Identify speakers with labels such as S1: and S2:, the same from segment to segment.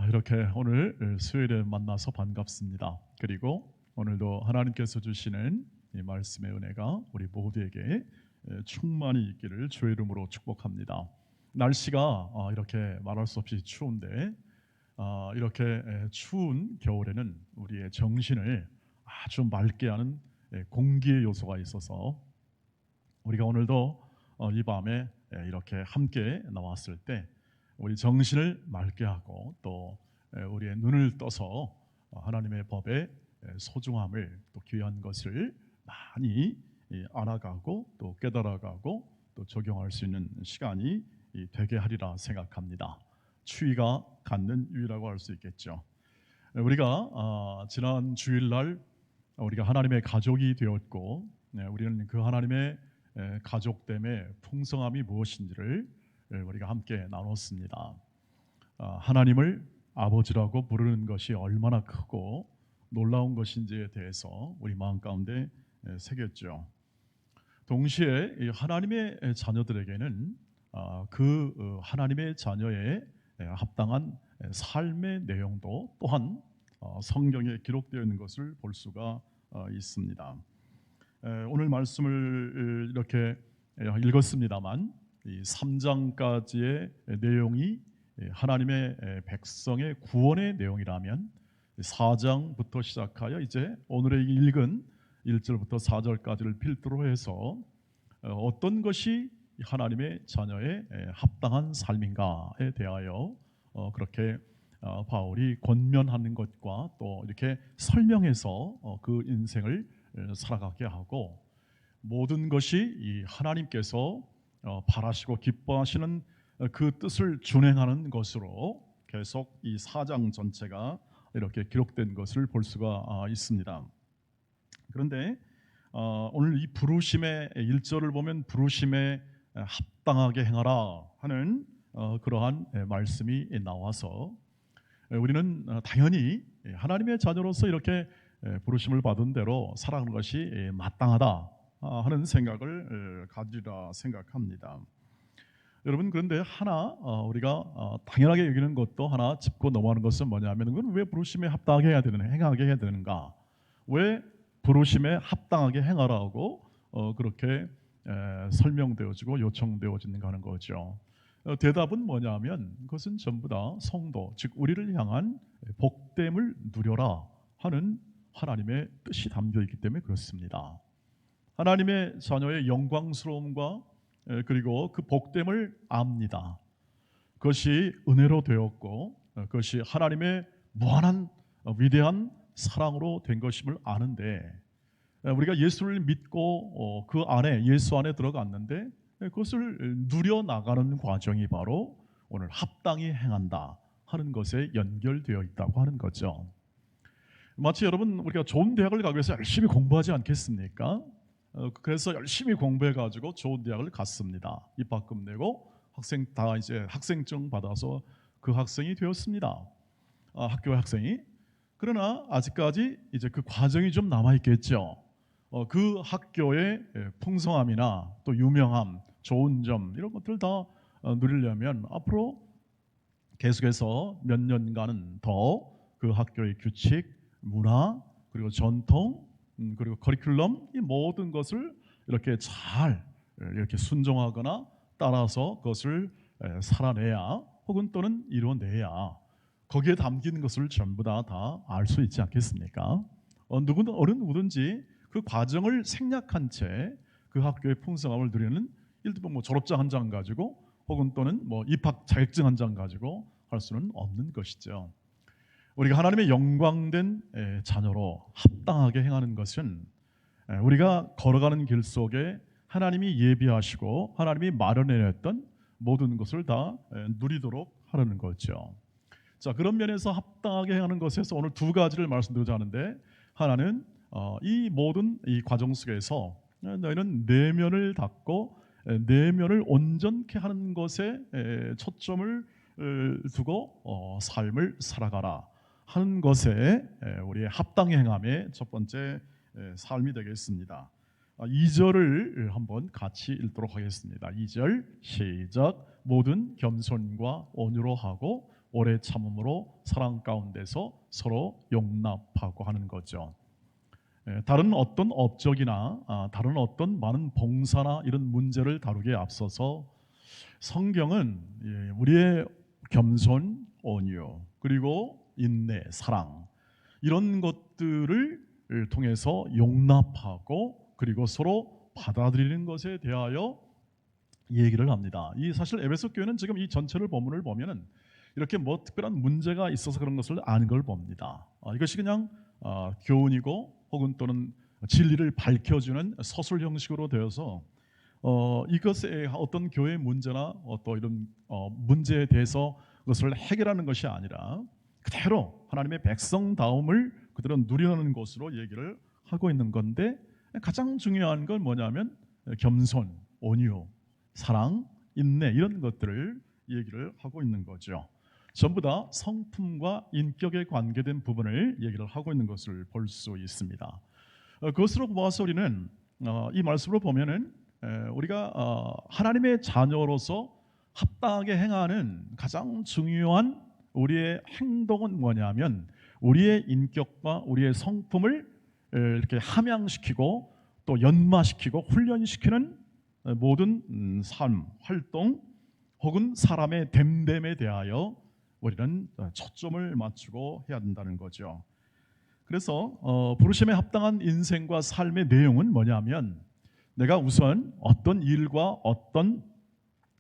S1: 이렇게 오늘 수요일에 만나서 반갑습니다. 그리고 오늘도 하나님께서 주시는 이 말씀의 은혜가 우리 모두에게 충만히 있기를 주의 이름으로 축복합니다. 날씨가 이렇게 말할 수 없이 추운데 이렇게 추운 겨울에는 우리의 정신을 아주 맑게 하는 공기의 요소가 있어서 우리가 오늘도 이 밤에 이렇게 함께 나왔을 때 우리 정신을 맑게 하고 또 우리의 눈을 떠서 하나님의 법의 소중함을 또 귀한 것을 많이 알아가고 또 깨달아가고 또 적용할 수 있는 시간이 되게 하리라 생각합니다. 추위가 갖는 유의라고 할 수 있겠죠. 우리가 지난 주일날 우리가 하나님의 가족이 되었고 우리는 그 하나님의 가족됨의 풍성함이 무엇인지를 우리가 함께 나눴습니다. 하나님을 아버지라고 부르는 것이 얼마나 크고 놀라운 것인지에 대해서 우리 마음 가운데 새겼죠. 동시에 하나님의 자녀들에게는 그 하나님의 자녀의 합당한 삶의 내용도 또한 성경에 기록되어 있는 것을 볼 수가 있습니다. 오늘 말씀을 이렇게 읽었습니다만 이 3장까지의 내용이 하나님의 백성의 구원의 내용이라면 4장부터 시작하여 이제 오늘의 읽은 1절부터 4절까지를 필두로 해서 어떤 것이 하나님의 자녀의 합당한 삶인가에 대하여 그렇게 바울이 권면하는 것과 또 이렇게 설명해서 그 인생을 살아가게 하고 모든 것이 이 하나님께서 바라시고 기뻐하시는 그 뜻을 준행하는 것으로 계속 이 4장 전체가 이렇게 기록된 것을 볼 수가 있습니다. 그런데 오늘 이 부르심의 1절을 보면 부르심에 합당하게 행하라 하는 그러한 말씀이 나와서 우리는 당연히 하나님의 자녀로서 이렇게 부르심을 받은 대로 살아가는 것이 마땅하다 하는 생각을 가지라 생각합니다. 여러분 그런데 하나 우리가 당연하게 여기는 것도 하나 짚고 넘어가는 것은 뭐냐면 그건 왜 부르심에 합당하게 해야 되는 행하게 해야 되는가? 왜 부르심에 합당하게 행하라고 그렇게 설명되어지고 요청되어지는가 하는 거죠. 대답은 뭐냐면 그것은 전부 다 성도 즉 우리를 향한 복됨을 누려라 하는 하나님의 뜻이 담겨 있기 때문에 그렇습니다. 하나님의 자녀의 영광스러움과 그리고 그 복됨을 압니다. 그것이 은혜로 되었고 그것이 하나님의 무한한 위대한 사랑으로 된 것임을 아는데 우리가 예수를 믿고 그 안에 예수 안에 들어갔는데 그것을 누려나가는 과정이 바로 오늘 합당히 행한다 하는 것에 연결되어 있다고 하는 거죠. 마치 여러분 우리가 좋은 대학을 가기 위해서 열심히 공부하지 않겠습니까? 그래서 열심히 공부해가지고 좋은 대학을 갔습니다. 입학금 내고 학생 다 이제 학생증 받아서 그 학생이 되었습니다. 학교 학생이. 그러나 아직까지 이제 그 과정이 좀 남아 있겠죠. 그 학교의 풍성함이나 또 유명함, 좋은 점 이런 것들 다 누리려면 앞으로 계속해서 몇 년간은 더 그 학교의 규칙, 문화 그리고 전통 그리고 커리큘럼 이 모든 것을 이렇게 잘 이렇게 순종하거나 따라서 그것을 살아내야 혹은 또는 이루어내야 거기에 담긴 것을 전부 다 알 수 있지 않겠습니까? 누구든 어느 누구든지 그 과정을 생략한 채 그 학교의 풍성함을 누리는 예를 들면 뭐 졸업장 한 장 가지고 혹은 또는 뭐 입학 자격증 한 장 가지고 할 수는 없는 것이죠. 우리가 하나님의 영광된 자녀로 합당하게 행하는 것은 우리가 걸어가는 길 속에 하나님이 예비하시고 하나님이 마련해냈던 모든 것을 다 누리도록 하려는 거죠. 자, 그런 면에서 합당하게 행하는 것에서 오늘 두 가지를 말씀드리자 하는데 하나는 이 모든 이 과정 속에서 너희는 내면을 닫고 내면을 온전케 하는 것에 초점을 두고 삶을 살아가라 하는 것에 우리의 합당히 행함의 첫 번째 삶이 되겠습니다. 2절을 한번 같이 읽도록 하겠습니다. 2절 시작. 모든 겸손과 온유로 하고 오래 참음으로 사랑 가운데서 서로 용납하고 하는 거죠. 다른 어떤 업적이나 다른 어떤 많은 봉사나 이런 문제를 다루기에 앞서서 성경은 우리의 겸손, 온유, 그리고 인내, 사랑 이런 것들을 통해서 용납하고 그리고 서로 받아들이는 것에 대하여 얘기를 합니다. 이 사실 에베소 교회는 지금 이 전체를 본문을 보면은 이렇게 뭐 특별한 문제가 있어서 그런 것을 아는 걸 봅니다. 이것이 그냥 교훈이고 혹은 또는 진리를 밝혀주는 서술 형식으로 되어서 이것에 어떤 교회의 문제나 또 이런 문제에 대해서 그것을 해결하는 것이 아니라 그대로 하나님의 백성다움을 그대로 누리는 것으로 얘기를 하고 있는 건데 가장 중요한 건 뭐냐면 겸손, 온유, 사랑, 인내 이런 것들을 얘기를 하고 있는 거죠. 전부 다 성품과 인격에 관계된 부분을 얘기를 하고 있는 것을 볼 수 있습니다. 그것으로 보아서 우리는 이 말씀으로 보면은 우리가 하나님의 자녀로서 합당하게 행하는 가장 중요한 우리의 행동은 뭐냐면 우리의 인격과 우리의 성품을 이렇게 함양시키고 또 연마시키고 훈련시키는 모든 삶, 활동 혹은 사람의 됨됨에 대하여 우리는 초점을 맞추고 해야 된다는 거죠. 그래서 부르심에 합당한 인생과 삶의 내용은 뭐냐면 내가 우선 어떤 일과 어떤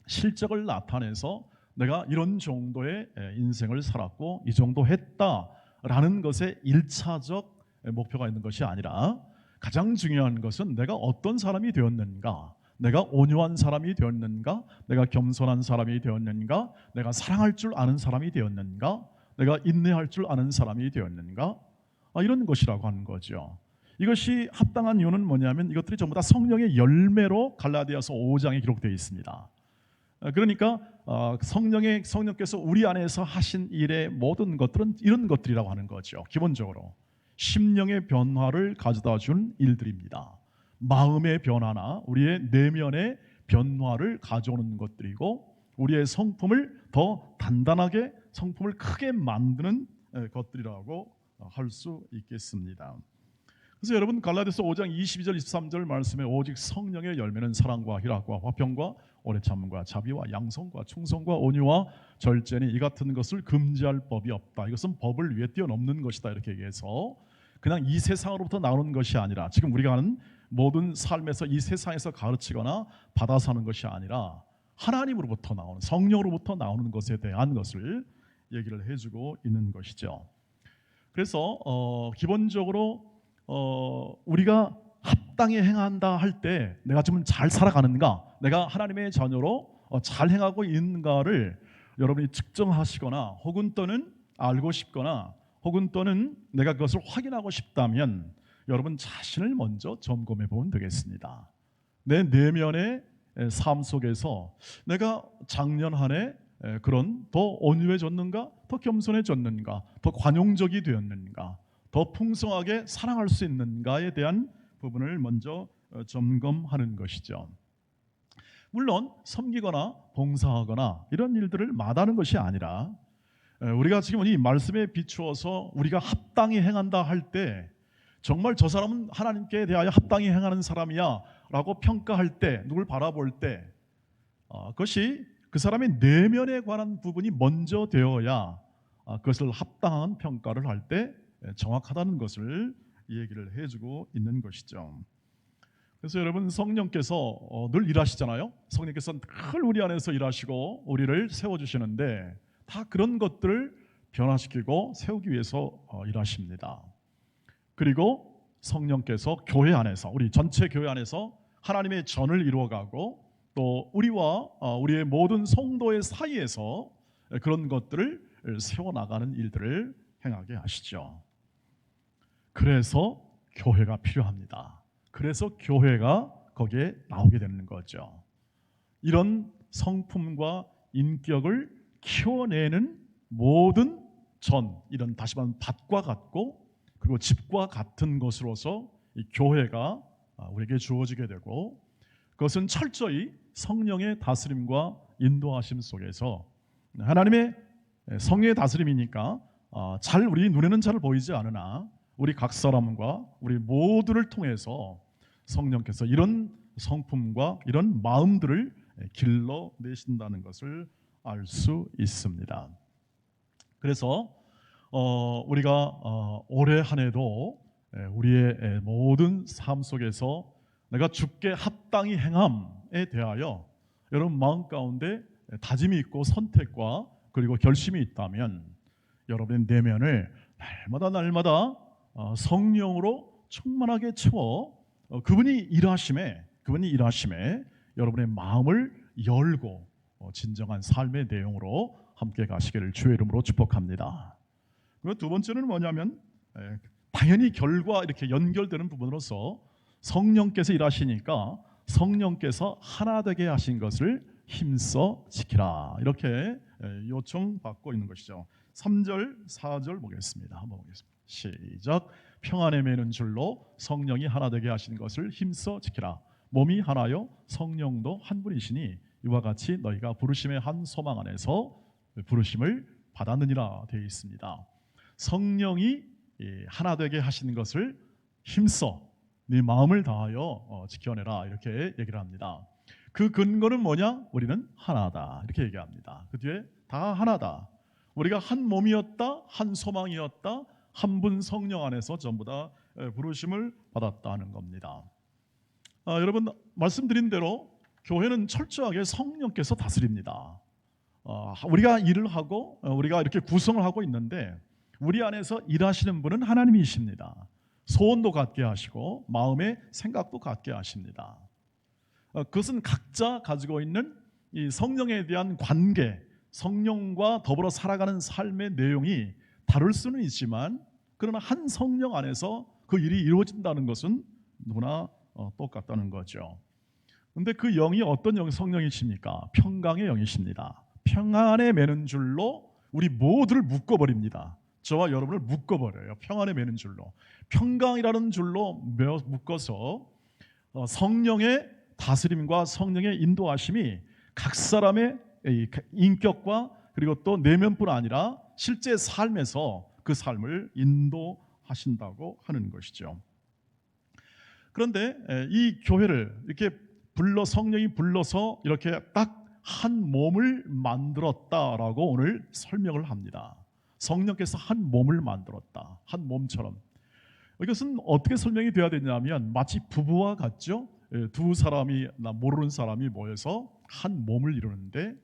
S1: 실적을 나타내서 내가 이런 정도의 인생을 살았고 이 정도 했다라는 것에 1차적 목표가 있는 것이 아니라 가장 중요한 것은 내가 어떤 사람이 되었는가, 내가 온유한 사람이 되었는가, 내가 겸손한 사람이 되었는가, 내가 사랑할 줄 아는 사람이 되었는가, 내가 인내할 줄 아는 사람이 되었는가, 이런 것이라고 하는 거죠. 이것이 합당한 이유는 뭐냐면 이것들이 전부 다 성령의 열매로 갈라디아서 5장에 기록되어 있습니다. 그러니까 성령께서 우리 안에서 하신 일의 모든 것들은 이런 것들이라고 하는 거죠. 기본적으로 심령의 변화를 가져다 준 일들입니다. 마음의 변화나 우리의 내면의 변화를 가져오는 것들이고 우리의 성품을 더 단단하게 성품을 크게 만드는 것들이라고 할 수 있겠습니다. 그래서 여러분 갈라디아서 5장 22절 23절 말씀에 오직 성령의 열매는 사랑과 희락과 화평과 오래 참음과 자비와 양성과 충성과 온유와 절제니 이 같은 것을 금지할 법이 없다. 이것은 법을 위에 뛰어넘는 것이다. 이렇게 얘기해서 그냥 이 세상으로부터 나오는 것이 아니라 지금 우리가 하는 모든 삶에서 이 세상에서 가르치거나 받아 사는 것이 아니라 하나님으로부터 나오는 성령으로부터 나오는 것에 대한 것을 얘기를 해주고 있는 것이죠. 그래서 기본적으로 우리가 합당히 행한다 할 때 내가 지금 잘 살아가는가, 내가 하나님의 자녀로 잘 행하고 있는가를 여러분이 측정하시거나 혹은 또는 알고 싶거나 혹은 또는 내가 그것을 확인하고 싶다면 여러분 자신을 먼저 점검해 보면 되겠습니다. 내 내면의 삶 속에서 내가 작년 한 해 그런 더 온유해졌는가, 더 겸손해졌는가, 더 관용적이 되었는가, 더 풍성하게 사랑할 수 있는가에 대한 부분을 먼저 점검하는 것이죠. 물론 섬기거나 봉사하거나 이런 일들을 마다하는 것이 아니라 우리가 지금 이 말씀에 비추어서 우리가 합당히 행한다 할 때 정말 저 사람은 하나님께 대하여 합당히 행하는 사람이야 라고 평가할 때, 누굴 바라볼 때 그것이 그 사람의 내면에 관한 부분이 먼저 되어야 그것을 합당한 평가를 할 때 정확하다는 것을 얘기를 해주고 있는 것이죠. 그래서 여러분 성령께서 늘 일하시잖아요. 성령께서 늘 우리 안에서 일하시고 우리를 세워주시는데 다 그런 것들을 변화시키고 세우기 위해서 일하십니다. 그리고 성령께서 교회 안에서 우리 전체 교회 안에서 하나님의 전을 이루어가고 또 우리와 우리의 모든 성도의 사이에서 그런 것들을 세워나가는 일들을 행하게 하시죠. 그래서 교회가 필요합니다. 그래서 교회가 거기에 나오게 되는 거죠. 이런 성품과 인격을 키워내는 모든 이런 다시 말하면 밭과 같고 그리고 집과 같은 것으로서 이 교회가 우리에게 주어지게 되고 그것은 철저히 성령의 다스림과 인도하심 속에서 하나님의 성령의 다스림이니까 잘 우리 눈에는 잘 보이지 않으나 우리 각 사람과 우리 모두를 통해서 성령께서 이런 성품과 이런 마음들을 길러내신다는 것을 알 수 있습니다. 그래서 우리가 올해 한 해도 우리의 모든 삶 속에서 내가 주께 합당히 행함에 대하여 여러분 마음 가운데 다짐이 있고 선택과 그리고 결심이 있다면 여러분의 내면을 날마다 성령으로 충만하게 채워 그분이 일하심에 여러분의 마음을 열고 진정한 삶의 내용으로 함께 가시기를 주의 이름으로 축복합니다. 그리고 두 번째는 뭐냐면 당연히 결과 이렇게 연결되는 부분으로서 성령께서 일하시니까 성령께서 하나 되게 하신 것을 힘써 지키라 이렇게 요청받고 있는 것이죠. 3절 4절 보겠습니다. 한번 보겠습니다. 시작. 평안에 매는 줄로 성령이 하나 되게 하신 것을 힘써 지키라. 몸이 하나요 성령도 한 분이시니 이와 같이 너희가 부르심의 한 소망 안에서 부르심을 받았느니라 되어 있습니다. 성령이 하나 되게 하시는 것을 힘써 네 마음을 다하여 지켜내라 이렇게 얘기를 합니다. 그 근거는 뭐냐? 우리는 하나다 이렇게 얘기합니다. 그 뒤에 다 하나다. 우리가 한 몸이었다, 한 소망이었다, 한 분 성령 안에서 전부 다 부르심을 받았다는 겁니다. 여러분 말씀드린 대로 교회는 철저하게 성령께서 다스립니다. 우리가 일을 하고 우리가 이렇게 구성을 하고 있는데 우리 안에서 일하시는 분은 하나님이십니다. 소원도 갖게 하시고 마음의 생각도 갖게 하십니다. 그것은 각자 가지고 있는 이 성령에 대한 관계, 성령과 더불어 살아가는 삶의 내용이 다를 수는 있지만 그러나 한 성령 안에서 그 일이 이루어진다는 것은 누구나 똑같다는 거죠. 그런데 그 영이 어떤 성령이십니까? 평강의 영이십니다. 평안에 매는 줄로 우리 모두를 묶어버립니다. 저와 여러분을 묶어버려요. 평안에 매는 줄로. 평강이라는 줄로 묶어서 성령의 다스림과 성령의 인도하심이 각 사람의 인격과 그리고 또 내면뿐 아니라 실제 삶에서 그 삶을 인도하신다고 하는 것이죠. 그런데 이 교회를 이렇게 성령이 불러서 이렇게 딱 한 몸을 만들었다라고 오늘 설명을 합니다. 성령께서 한 몸을 만들었다. 한 몸처럼. 이것은 어떻게 설명이 되어야 되냐면 마치 부부와 같죠. 두 사람이 모르는 사람이 모여서 한 몸을 이루는데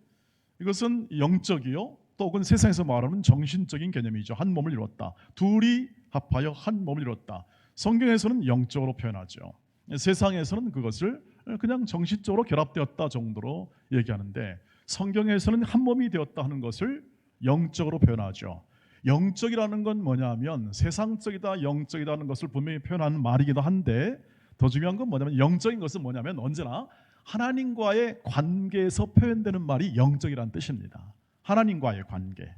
S1: 이것은 영적이요 또 혹은 세상에서 말하는 정신적인 개념이죠. 한 몸을 이뤘다. 둘이 합하여 한 몸을 이뤘다. 성경에서는 영적으로 표현하죠. 세상에서는 그것을 그냥 정신적으로 결합되었다 정도로 얘기하는데 성경에서는 한 몸이 되었다 하는 것을 영적으로 표현하죠. 영적이라는 건 뭐냐면 세상적이다 영적이다는 것을 분명히 표현하는 말이기도 한데 더 중요한 건 뭐냐면 영적인 것은 뭐냐면 언제나 하나님과의 관계에서 표현되는 말이 영적이라는 뜻입니다. 하나님과의 관계.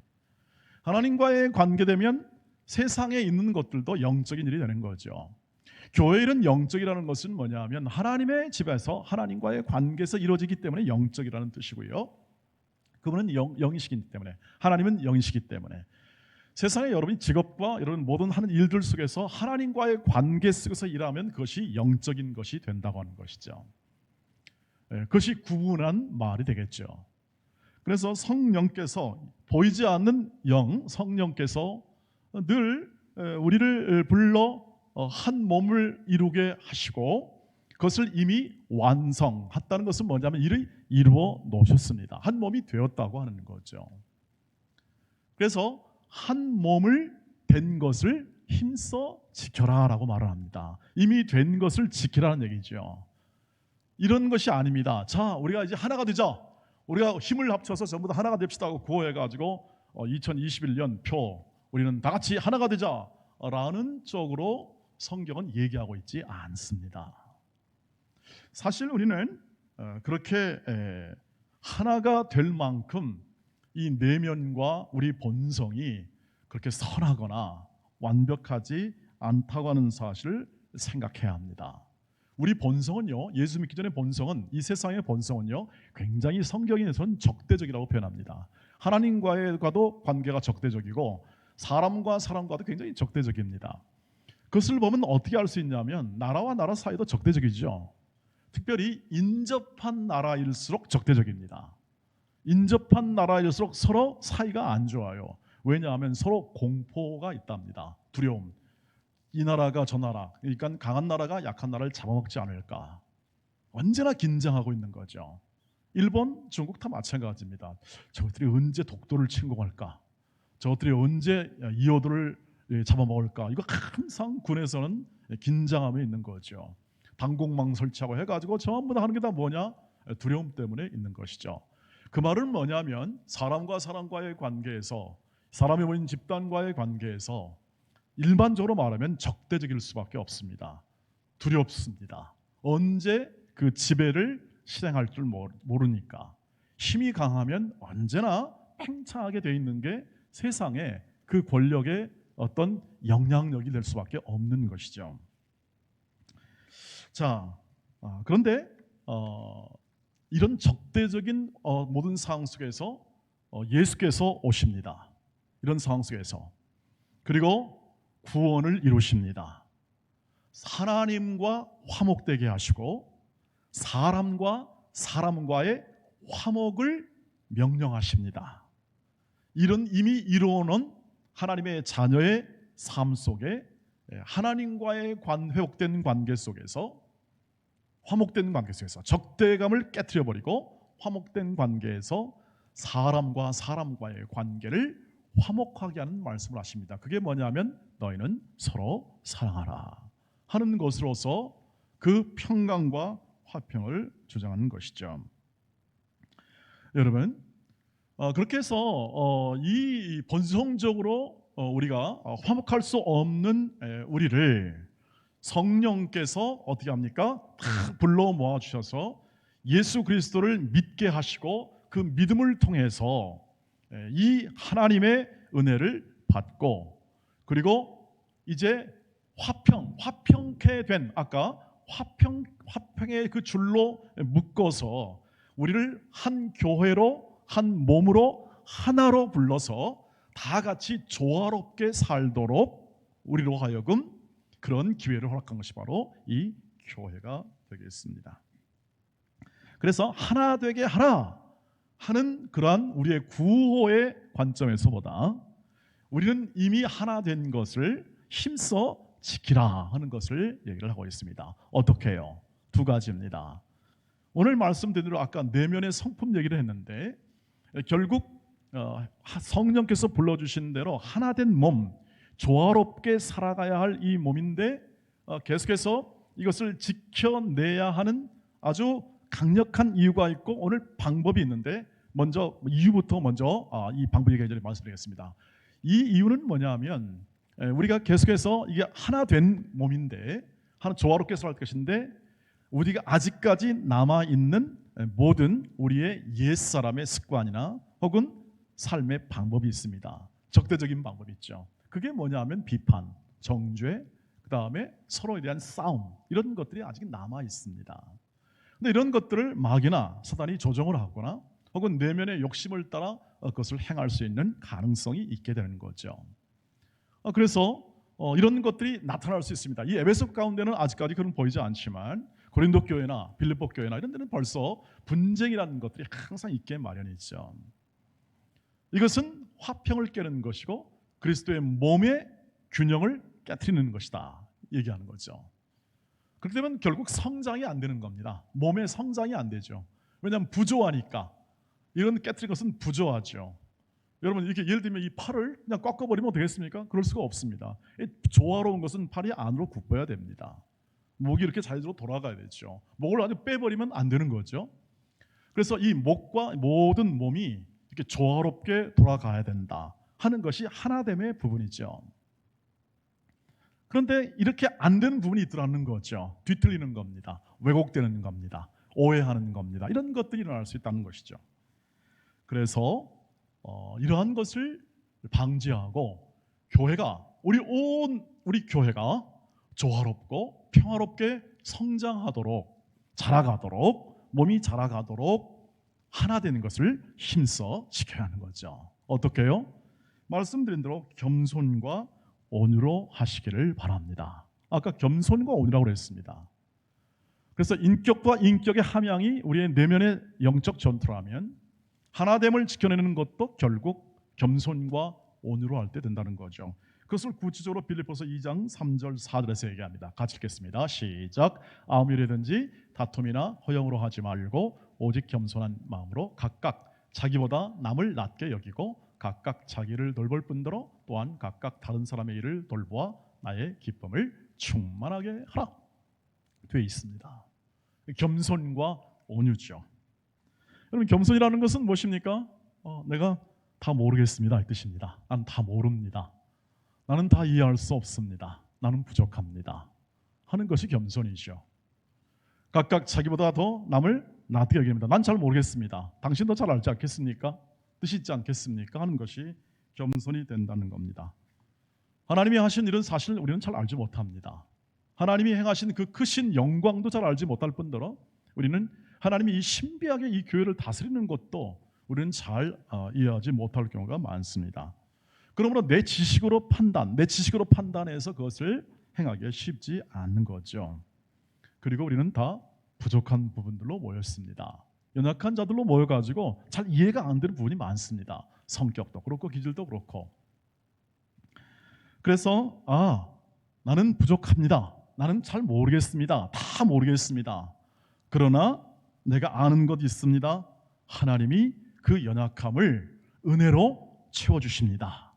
S1: 하나님과의 관계되면 세상에 있는 것들도 영적인 일이 되는 거죠. 교회 일은 영적이라는 것은 뭐냐면 하나님의 집에서 하나님과의 관계에서 이루어지기 때문에 영적이라는 뜻이고요. 그분은 영이시기 때문에 하나님은 영이시기 때문에 세상에 여러분이 직업과 이런 모든 하는 일들 속에서 하나님과의 관계 속에서 일하면 그것이 영적인 것이 된다고 하는 것이죠. 그것이 구분한 말이 되겠죠. 그래서 성령께서 보이지 않는 영 성령께서 늘 우리를 불러 한 몸을 이루게 하시고 그것을 이미 완성했다는 것은 뭐냐면 일을 이루어 놓으셨습니다. 한 몸이 되었다고 하는 거죠. 그래서 한 몸을 된 것을 힘써 지켜라라고 말을 합니다. 이미 된 것을 지키라는 얘기죠. 이런 것이 아닙니다. 자, 우리가 이제 하나가 되자. 우리가 힘을 합쳐서 전부 다 하나가 됩시다 하고 구호해가지고 2021년 표 우리는 다 같이 하나가 되자라는 쪽으로 성경은 얘기하고 있지 않습니다. 사실 우리는 그렇게 하나가 될 만큼 이 내면과 우리 본성이 그렇게 선하거나 완벽하지 않다고 하는 사실을 생각해야 합니다. 우리 본성은요, 예수 믿기 전의 본성은 이 세상의 본성은요 굉장히 성경에서는 적대적이라고 표현합니다. 하나님과도 관계가 적대적이고 사람과 사람과도 굉장히 적대적입니다. 그것을 보면 어떻게 알 수 있냐면 나라와 나라 사이도 적대적이죠. 특별히 인접한 나라일수록 적대적입니다. 인접한 나라일수록 서로 사이가 안 좋아요. 왜냐하면 서로 공포가 있답니다. 두려움. 이 나라가 저 나라, 그러니까 강한 나라가 약한 나라를 잡아먹지 않을까. 언제나 긴장하고 있는 거죠. 일본, 중국 다 마찬가지입니다. 저것들이 언제 독도를 침공할까? 저것들이 언제 이호도를 잡아먹을까? 이거 항상 군에서는 긴장함에 있는 거죠. 방공망 설치하고 해가지고 전부 다 하는 게 다 뭐냐? 두려움 때문에 있는 것이죠. 그 말은 뭐냐면 사람과 사람과의 관계에서, 사람이 모인 집단과의 관계에서 일반적으로 말하면 적대적일 수밖에 없습니다. 두렵습니다. 언제 그 지배를 실행할 줄 모르니까. 힘이 강하면 언제나 팽창하게 돼 있는 게 세상에 그 권력의 어떤 영향력이 될 수밖에 없는 것이죠. 자, 그런데 이런 적대적인 모든 상황 속에서 예수께서 오십니다. 이런 상황 속에서. 그리고 구원을 이루십니다. 하나님과 화목되게 하시고 사람과 사람과의 화목을 명령하십니다. 이런 이미 이루어놓은 하나님의 자녀의 삶 속에 하나님과의 회복된 관계 속에서, 화목된 관계 속에서 적대감을 깨트려버리고 화목된 관계에서 사람과 사람과의 관계를 화목하게 하는 말씀을 하십니다. 그게 뭐냐면 너희는 서로 사랑하라 하는 것으로서 그 평강과 화평을 주장하는 것이죠. 여러분, 그렇게 해서 이 본성적으로 우리가 화목할 수 없는 우리를 성령께서 어떻게 합니까? 다 불러 모아 주셔서 예수 그리스도를 믿게 하시고 그 믿음을 통해서 이 하나님의 은혜를 받고, 그리고 이제 화평케 된, 아까 화평의 그 줄로 묶어서 우리를 한 교회로, 한 몸으로, 하나로 불러서 다 같이 조화롭게 살도록 우리로 하여금 그런 기회를 허락한 것이 바로 이 교회가 되겠습니다. 그래서 하나 되게 하라 하는 그러한 우리의 구호의 관점에서보다 우리는 이미 하나 된 것을 힘써 지키라 하는 것을 얘기를 하고 있습니다. 어떻게 해요? 두 가지입니다. 오늘 말씀드린 대로 아까 내면의 성품 얘기를 했는데 결국 성령께서 불러주신 대로 하나 된 몸, 조화롭게 살아가야 할 이 몸인데 계속해서 이것을 지켜내야 하는 아주 강력한 이유가 있고 오늘 방법이 있는데 먼저 이유부터 이 방법 얘기하기 전에 말씀드리겠습니다. 이 이유는 뭐냐면 우리가 계속해서 이게 하나 된 몸인데 하나 조화롭게 살아갈 것인데 우리가 아직까지 남아있는 모든 우리의 옛사람의 습관이나 혹은 삶의 방법이 있습니다. 적대적인 방법이 있죠. 그게 뭐냐면 비판, 정죄, 그 다음에 서로에 대한 싸움, 이런 것들이 아직 남아 있습니다. 근데 이런 것들을 마귀나 사단이 조정을 하거나 혹은 내면의 욕심을 따라 그것을 행할 수 있는 가능성이 있게 되는 거죠. 그래서 이런 것들이 나타날 수 있습니다. 이 에베소 가운데는 아직까지 그런 보이지 않지만 고린도 교회나 빌립보 교회나 이런 데는 벌써 분쟁이라는 것들이 항상 있게 마련이죠. 이것은 화평을 깨는 것이고 그리스도의 몸의 균형을 깨트리는 것이다 얘기하는 거죠. 그렇게 되면 결국 성장이 안 되는 겁니다. 몸의 성장이 안 되죠. 왜냐하면 부조하니까. 이런 깨트린 것은 부조하죠. 여러분 이렇게 예를 들면 이 팔을 그냥 꺾어버리면 되겠습니까? 그럴 수가 없습니다. 조화로운 것은 팔이 안으로 굽어야 됩니다. 목이 이렇게 자유로 돌아가야 되죠. 목을 아주 빼버리면 안 되는 거죠. 그래서 이 목과 모든 몸이 이렇게 조화롭게 돌아가야 된다 하는 것이 하나됨의 부분이죠. 그런데 이렇게 안 되는 부분이 있더라는 거죠. 뒤틀리는 겁니다. 왜곡되는 겁니다. 오해하는 겁니다. 이런 것들이 일어날 수 있다는 것이죠. 그래서 이러한 것을 방지하고 교회가 우리 교회가 조화롭고 평화롭게 성장하도록 자라가도록 몸이 자라가도록 하나 되는 것을 힘써 지켜야 하는 거죠. 어떻게요? 말씀드린 대로 겸손과 온유로 하시기를 바랍니다. 아까 겸손과 온유라고 했습니다. 그래서 인격과 인격의 함양이 우리의 내면의 영적 전투라면 하나됨을 지켜내는 것도 결국 겸손과 온유로 할 때 된다는 거죠. 그것을 구체적으로 빌립보서 2장 3절 4절에서 얘기합니다. 같이 읽겠습니다. 시작. 아무 일이든지 다툼이나 허영으로 하지 말고 오직 겸손한 마음으로 각각 자기보다 남을 낮게 여기고 각각 자기를 돌볼 뿐더러 또한 각각 다른 사람의 일을 돌보아 나의 기쁨을 충만하게 하라 되어 있습니다. 겸손과 온유죠. 여러분, 겸손이라는 것은 무엇입니까? 내가 다 모르겠습니다 이 뜻입니다. 난 다 모릅니다. 나는 다 이해할 수 없습니다. 나는 부족합니다 하는 것이 겸손이죠. 각각 자기보다 더 남을 낮게 여깁니다. 난 잘 모르겠습니다. 당신도 잘 알지 않겠습니까? 뜻이 있지 않겠습니까? 하는 것이 겸손이 된다는 겁니다. 하나님이 하신 일은 사실 우리는 잘 알지 못합니다. 하나님이 행하신 그 크신 영광도 잘 알지 못할 뿐더러 우리는 하나님이 이 신비하게 이 교회를 다스리는 것도 우리는 잘 이해하지 못할 경우가 많습니다. 그러므로 내 지식으로 판단해서 그것을 행하기 쉽지 않는 거죠. 그리고 우리는 다 부족한 부분들로 모였습니다. 연약한 자들로 모여가지고 잘 이해가 안 되는 부분이 많습니다. 성격도 그렇고 기질도 그렇고. 그래서 나는 부족합니다. 나는 잘 모르겠습니다. 다 모르겠습니다. 그러나 내가 아는 것 있습니다. 하나님이 그 연약함을 은혜로 채워주십니다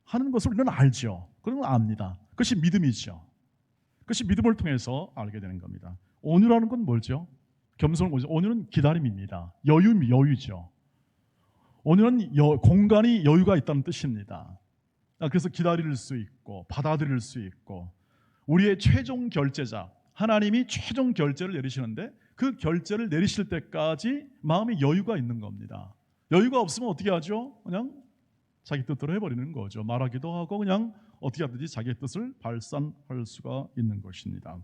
S1: 하는 것을 우리는 알죠. 그런 걸 압니다. 그것이 믿음이죠. 그것이 믿음을 통해서 알게 되는 겁니다. 온유라는 건 뭐죠? 겸손은 뭐죠? 온유는 기다림입니다. 여유죠. 온유는 공간이 여유가 있다는 뜻입니다. 그래서 기다릴 수 있고 받아들일 수 있고 우리의 최종 결제자 하나님이 최종 결제를 내리시는데 그 결제를 내리실 때까지 마음에 여유가 있는 겁니다. 여유가 없으면 어떻게 하죠? 그냥 자기 뜻대로 해버리는 거죠. 말하기도 하고 그냥 어떻게 하든지 자기의 뜻을 발산할 수가 있는 것입니다.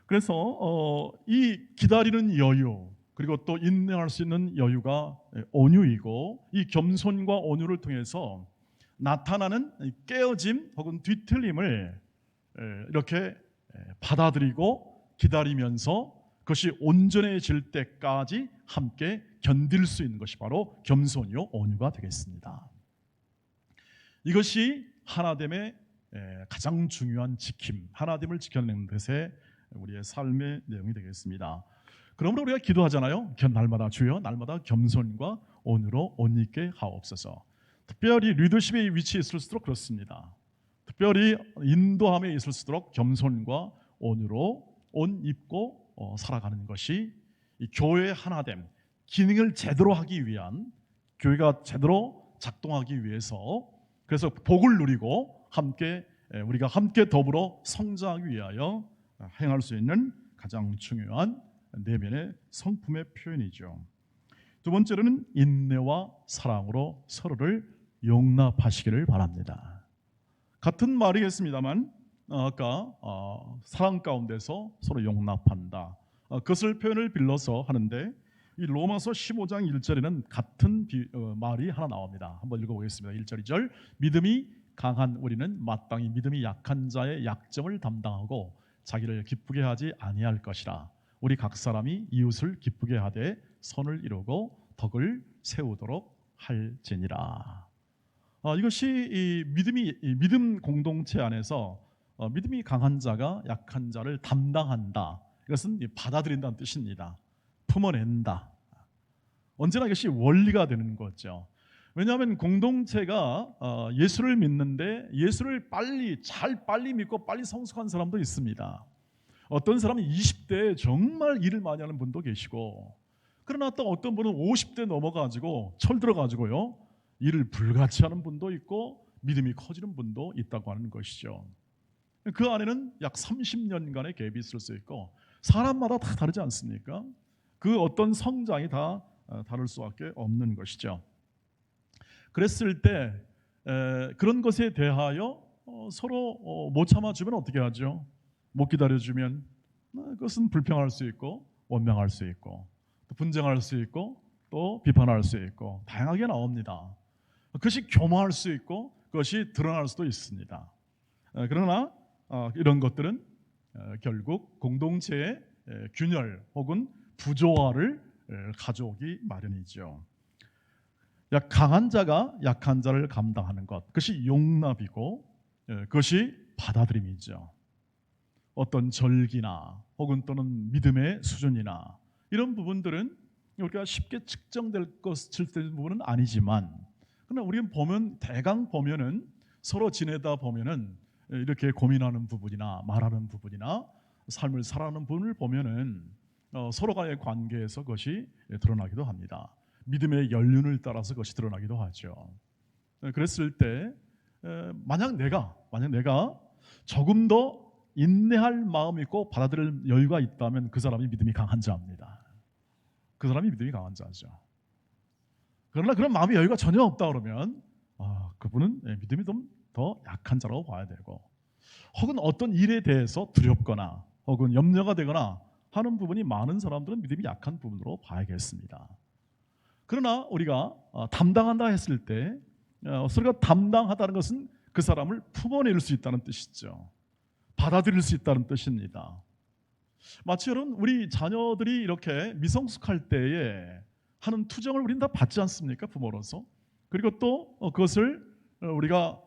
S1: 그래서 이 기다리는 여유 그리고 또 인내할 수 있는 여유가 온유이고 이 겸손과 온유를 통해서 나타나는 깨어짐 혹은 뒤틀림을 이렇게 받아들이고 기다리면서 그것이 온전해질 때까지 함께 견딜 수 있는 것이 바로 겸손이요 온유가 되겠습니다. 이것이 하나됨의 가장 중요한 지킴, 하나됨을 지켜내는 것에 우리의 삶의 내용이 되겠습니다. 그러므로 우리가 기도하잖아요. 날마다 주여 날마다 겸손과 온유로 옷 입게 하옵소서. 특별히 리더십의 위치에 있을수록 그렇습니다. 특별히 인도함에 있을수록 겸손과 온유로 옷 입고 살아가는 것이 이 교회의 하나됨, 기능을 제대로 하기 위한 교회가 제대로 작동하기 위해서 그래서 복을 누리고 우리가 함께 더불어 성장하기 위하여 행할 수 있는 가장 중요한 내면의 성품의 표현이죠. 두 번째로는 인내와 사랑으로 서로를 용납하시기를 바랍니다. 같은 말이겠습니다만 아까 사랑 가운데서 서로 용납한다. 그것을 표현을 빌려서 하는데 이 로마서 15장 1절에는 같은 말이 하나 나옵니다. 한번 읽어보겠습니다. 1절 2절 믿음이 강한 우리는 마땅히 믿음이 약한 자의 약점을 담당하고 자기를 기쁘게 하지 아니할 것이라. 우리 각 사람이 이웃을 기쁘게 하되 선을 이루고 덕을 세우도록 할지니라. 이것이 이 믿음 공동체 안에서 믿음이 강한 자가 약한 자를 담당한다. 이것은 받아들인다는 뜻입니다. 품어낸다. 언제나 이것이 원리가 되는 거죠. 왜냐하면 공동체가 예수를 믿는데 예수를 빨리 믿고 빨리 성숙한 사람도 있습니다. 어떤 사람은 20대에 정말 일을 많이 하는 분도 계시고 그러나 또 어떤 분은 50대 넘어가지고 철들어가지고요 일을 불같이 하는 분도 있고 믿음이 커지는 분도 있다고 하는 것이죠. 그 안에는 약 30년간의 갭이 있을 수 있고 사람마다 다 다르지 않습니까? 그 어떤 성장이 다 다를 수밖에 없는 것이죠. 그랬을 때 그런 것에 대하여 서로 못 참아주면 어떻게 하죠? 못 기다려주면 그것은 불평할 수 있고 원망할 수 있고 분쟁할 수 있고 또 비판할 수 있고 다양하게 나옵니다. 그것이 교만할 수 있고 그것이 드러날 수도 있습니다. 그러나 이런 것들은 결국 공동체의 균열 혹은 부조화를 가져오기 마련이죠. 강한 자가 약한 자를 감당하는 것, 그것이 용납이고 그것이 받아들임이죠. 어떤 절기나 혹은 또는 믿음의 수준이나 이런 부분들은 우리가 쉽게 측정될 부분은 아니지만, 그러나 우리는 보면 대강 보면은 서로 지내다 보면은 이렇게 고민하는 부분이나 말하는 부분이나 삶을 살아가는 부분을 보면은 서로간의 관계에서 그것이 드러나기도 합니다. 믿음의 연륜을 따라서 그것이 드러나기도 하죠. 그랬을 때 만약 내가 조금 더 인내할 마음이 있고 받아들일 여유가 있다면 그 사람이 믿음이 강한 자입니다. 그 사람이 믿음이 강한 자죠. 그러나 그런 마음의 여유가 전혀 없다 그러면 그분은 믿음이 좀 더 약한 자라고 봐야 되고, 혹은 어떤 일에 대해서 두렵거나 혹은 염려가 되거나 하는 부분이 많은 사람들은 믿음이 약한 부분으로 봐야겠습니다. 그러나 우리가 담당한다 했을 때 우리가 담당하다는 것은 그 사람을 품어낼 수 있다는 뜻이죠. 받아들일 수 있다는 뜻입니다. 마치 여러분, 우리 자녀들이 이렇게 미성숙할 때에 하는 투정을 우리는 다 받지 않습니까? 부모로서. 그리고 또 그것을 우리가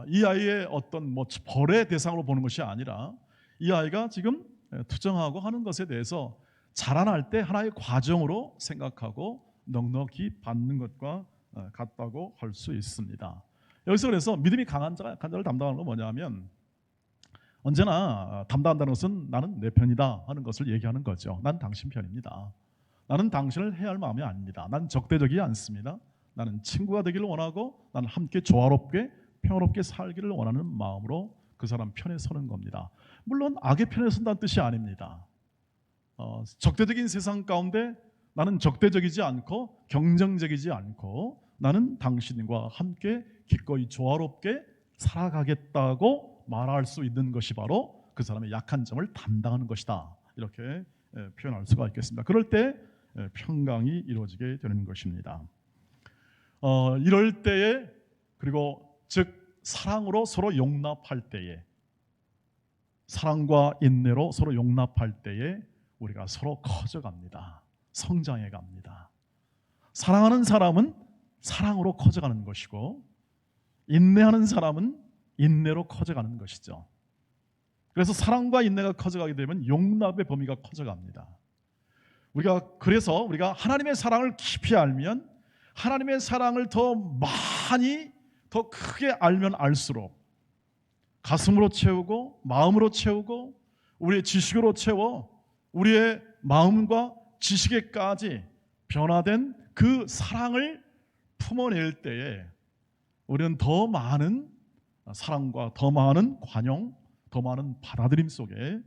S1: 이 아이의 어떤 벌의 대상으로 보는 것이 아니라 이 아이가 지금 투정하고 하는 것에 대해서 자라날 때 하나의 과정으로 생각하고 넉넉히 받는 것과 같다고 할 수 있습니다. 여기서 그래서 믿음이 강한 자가 약한 자를 담당하는 건 뭐냐면, 언제나 담당한다는 것은 나는 내 편이다 하는 것을 얘기하는 거죠. 난 당신 편입니다. 나는 당신을 해할 마음이 아닙니다. 난 적대적이지 않습니다. 나는 친구가 되기를 원하고 나는 함께 조화롭게 평화롭게 살기를 원하는 마음으로 그 사람 편에 서는 겁니다. 물론 악의 편에 선다는 뜻이 아닙니다. 적대적인 세상 가운데 나는 적대적이지 않고 경쟁적이지 않고 나는 당신과 함께 기꺼이 조화롭게 살아가겠다고 말할 수 있는 것이 바로 그 사람의 약한 점을 담당하는 것이다. 이렇게 표현할 수가 있겠습니다. 그럴 때 평강이 이루어지게 되는 것입니다. 이럴 때에, 그리고 즉 사랑으로 서로 용납할 때에, 사랑과 인내로 서로 용납할 때에 우리가 서로 커져갑니다. 성장해 갑니다. 사랑하는 사람은 사랑으로 커져가는 것이고 인내하는 사람은 인내로 커져가는 것이죠. 그래서 사랑과 인내가 커져가게 되면 용납의 범위가 커져갑니다. 그래서 우리가 하나님의 사랑을 깊이 알면, 하나님의 사랑을 더 많이 더 크게 알면 알수록 가슴으로 채우고 마음으로 채우고 우리의 지식으로 채워 우리의 마음과 지식에까지 변화된 그 사랑을 품어낼 때에 우리는 더 많은 사랑과 더 많은 관용, 더 많은 받아들임 속에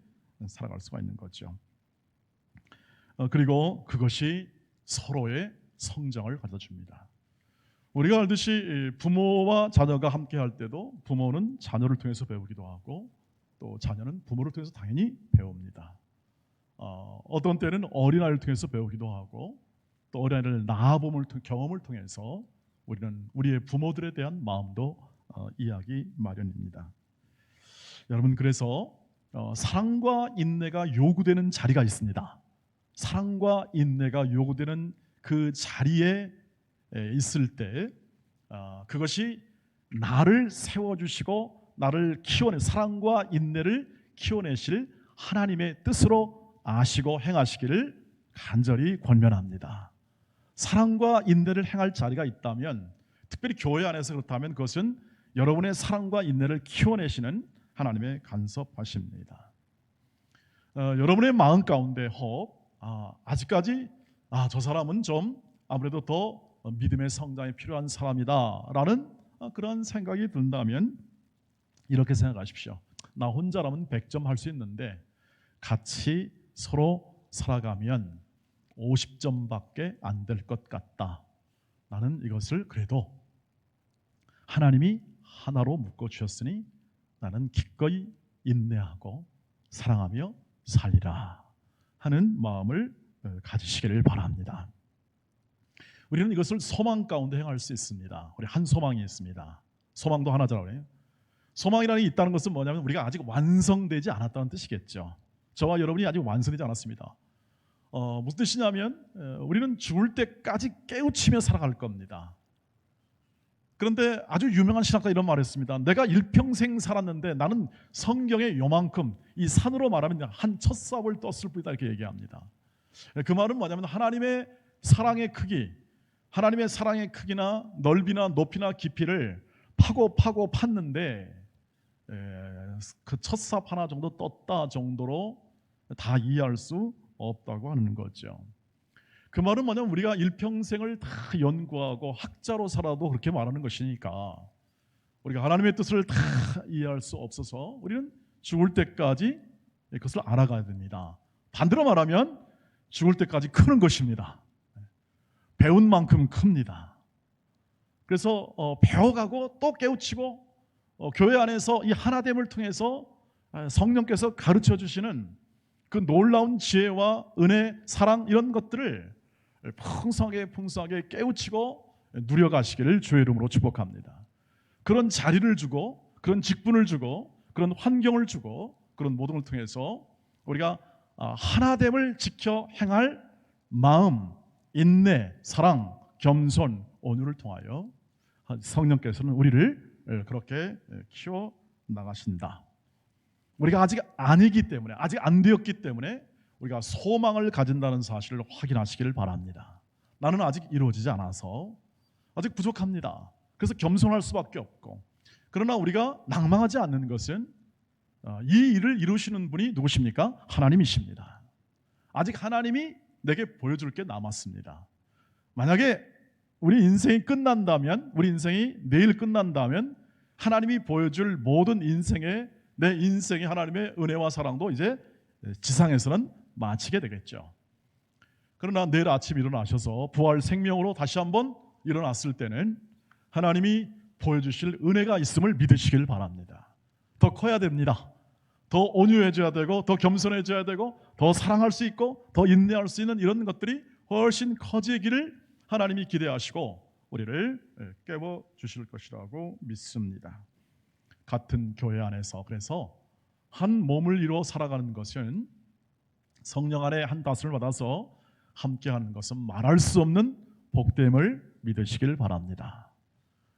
S1: 살아갈 수가 있는 거죠. 그리고 그것이 서로의 성장을 가져줍니다. 우리가 알듯이 부모와 자녀가 함께 할 때도 부모는 자녀를 통해서 배우기도 하고 또 자녀는 부모를 통해서 당연히 배웁니다. 어떤 때는 어린아이를 통해서 배우기도 하고 또 어린아이를 낳아봄을 경험을 통해서 우리는 우리의 부모들에 대한 마음도 이해하기 마련입니다. 여러분, 그래서 사랑과 인내가 요구되는 자리가 있습니다. 사랑과 인내가 요구되는 그 자리에 있을 때 그것이 나를 세워주시고 나를 사랑과 인내를 키워내실 하나님의 뜻으로 아시고 행하시기를 간절히 권면합니다. 사랑과 인내를 행할 자리가 있다면, 특별히 교회 안에서 그렇다면 그것은 여러분의 사랑과 인내를 키워내시는 하나님의 간섭하십니다. 여러분의 마음 가운데 아직까지 저 사람은 좀 아무래도 더 믿음의 성장이 필요한 사람이다라는 그런 생각이 든다면 이렇게 생각하십시오. 나 혼자라면 100점 할 수 있는데 같이 서로 살아가면 50점밖에 안 될 것 같다. 나는 이것을 그래도 하나님이 하나로 묶어주셨으니 나는 기꺼이 인내하고 사랑하며 살리라 하는 마음을 가지시기를 바랍니다. 우리는 이것을 소망 가운데 행할 수 있습니다. 우리 한 소망이 있습니다. 소망도 하나잖아요. 그래요. 소망이라는 게 있다는 것은 뭐냐면 우리가 아직 완성되지 않았다는 뜻이겠죠. 저와 여러분이 아직 완성되지 않았습니다. 무슨 뜻이냐면 우리는 죽을 때까지 깨우치며 살아갈 겁니다. 그런데 아주 유명한 신학가 이런 말을 했습니다. 내가 일평생 살았는데 나는 성경의 요만큼, 이 산으로 말하면 한 첫 삽을 떴을 뿐이다, 이렇게 얘기합니다. 그 말은 뭐냐면 하나님의 사랑의 크기, 하나님의 사랑의 크기나 넓이나 높이나 깊이를 파고 팠는데 그 첫 삽 하나 정도 떴다 정도로 다 이해할 수 없다고 하는 거죠. 그 말은 뭐냐면 우리가 일평생을 다 연구하고 학자로 살아도 그렇게 말하는 것이니까 우리가 하나님의 뜻을 다 이해할 수 없어서 우리는 죽을 때까지 그것을 알아가야 됩니다. 반대로 말하면 죽을 때까지 크는 것입니다. 배운 만큼 큽니다. 그래서 배워가고 또 깨우치고 교회 안에서 이 하나됨을 통해서 성령께서 가르쳐 주시는 그 놀라운 지혜와 은혜, 사랑 이런 것들을 풍성하게 깨우치고 누려가시기를 주의 이름으로 축복합니다. 그런 자리를 주고 그런 직분을 주고 그런 환경을 주고 그런 모든 걸 통해서 우리가 하나됨을 지켜 행할 마음, 인내, 사랑, 겸손, 온유를 통하여 성령께서는 우리를 그렇게 키워 나가신다. 우리가 아직 아니기 때문에, 아직 안 되었기 때문에 우리가 소망을 가진다는 사실을 확인하시기를 바랍니다. 나는 아직 이루어지지 않아서 아직 부족합니다. 그래서 겸손할 수밖에 없고, 그러나 우리가 낭망하지 않는 것은 이 일을 이루시는 분이 누구십니까? 하나님이십니다. 아직 하나님이 내게 보여줄 게 남았습니다. 만약에 우리 인생이 끝난다면, 우리 인생이 내일 끝난다면 하나님이 보여줄 모든 내 인생의 하나님의 은혜와 사랑도 이제 지상에서는 마치게 되겠죠. 그러나 내일 아침 일어나셔서 부활 생명으로 다시 한번 일어났을 때는 하나님이 보여주실 은혜가 있음을 믿으시길 바랍니다. 더 커야 됩니다. 더 온유해져야 되고, 더 겸손해져야 되고, 더 사랑할 수 있고, 더 인내할 수 있는 이런 것들이 훨씬 커지기를 하나님이 기대하시고 우리를 깨워 주실 것이라고 믿습니다. 같은 교회 안에서 그래서 한 몸을 이루어 살아가는 것은 성령 안에 한 다스를 받아서 함께하는 것은 말할 수 없는 복됨을 믿으시길 바랍니다.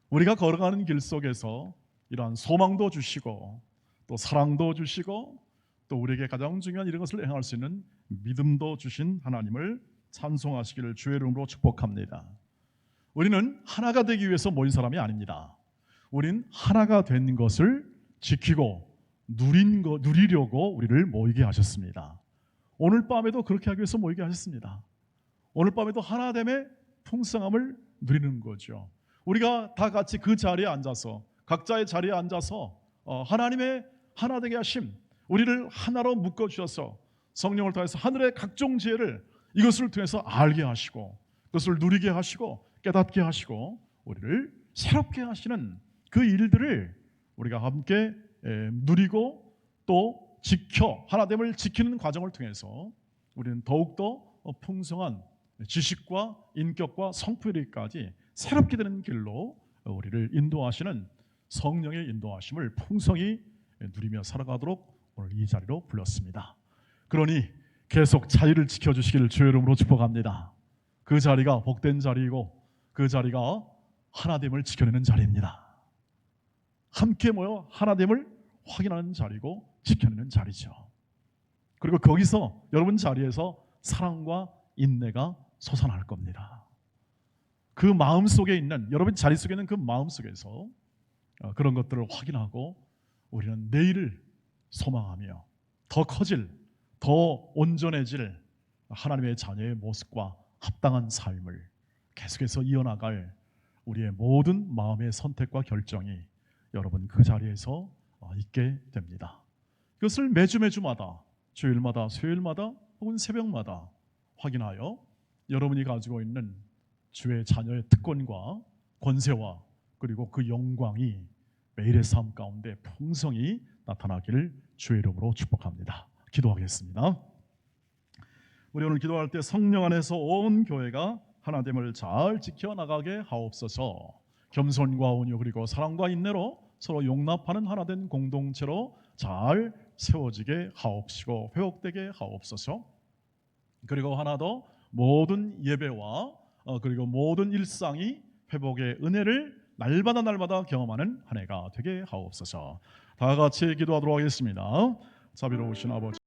S1: 우리가 걸어가는 길 속에서 이러한 소망도 주시고 또 사랑도 주시고 또 우리에게 가장 중요한 이런 것을 행할 수 있는 믿음도 주신 하나님을 찬송하시기를 주의 이름으로 축복합니다. 우리는 하나가 되기 위해서 모인 사람이 아닙니다. 우린 하나가 된 것을 지키고 누리려고 우리를 모이게 하셨습니다. 오늘 밤에도 그렇게 하기 위해서 모이게 하셨습니다. 오늘 밤에도 하나됨의 풍성함을 누리는 거죠. 우리가 다 같이 그 자리에 앉아서 각자의 자리에 앉아서 하나님의 하나 되게 하심, 우리를 하나로 묶어 주셔서 성령을 통해서 하늘의 각종 지혜를 이것을 통해서 알게 하시고 그것을 누리게 하시고 깨닫게 하시고 우리를 새롭게 하시는 그 일들을 우리가 함께 누리고 또 지켜 하나됨을 지키는 과정을 통해서 우리는 더욱더 풍성한 지식과 인격과 성품에까지 새롭게 되는 길로 우리를 인도하시는 성령의 인도하심을 풍성히 누리며 살아가도록 오늘 이 자리로 불렀습니다. 그러니 계속 자리를 지켜주시기를 주의 이름으로 축복합니다. 그 자리가 복된 자리이고 그 자리가 하나됨을 지켜내는 자리입니다. 함께 모여 하나됨을 확인하는 자리고 지켜내는 자리죠. 그리고 거기서 여러분 자리에서 사랑과 인내가 솟아날 겁니다. 그 마음 속에 있는, 여러분 자리 속에 있는 그 마음 속에서 그런 것들을 확인하고 우리는 내일을 소망하며 더 커질, 더 온전해질 하나님의 자녀의 모습과 합당한 삶을 계속해서 이어나갈 우리의 모든 마음의 선택과 결정이 여러분 그 자리에서 있게 됩니다. 그것을 매주마다, 주일마다, 수요일마다 혹은 새벽마다 확인하여 여러분이 가지고 있는 주의 자녀의 특권과 권세와 그리고 그 영광이 매일의 삶 가운데 풍성히 나타나기를 주의 이름으로 축복합니다. 기도하겠습니다. 우리 오늘 기도할 때 성령 안에서 온 교회가 하나됨을 잘 지켜나가게 하옵소서. 겸손과 온유 그리고 사랑과 인내로 서로 용납하는 하나된 공동체로 잘 세워지게 하옵시고 회복되게 하옵소서. 그리고 하나 더, 모든 예배와 그리고 모든 일상이 회복의 은혜를 날마다 경험하는 한 해가 되게 하옵소서. 다 같이 기도하도록 하겠습니다. 자비로우신 아버지,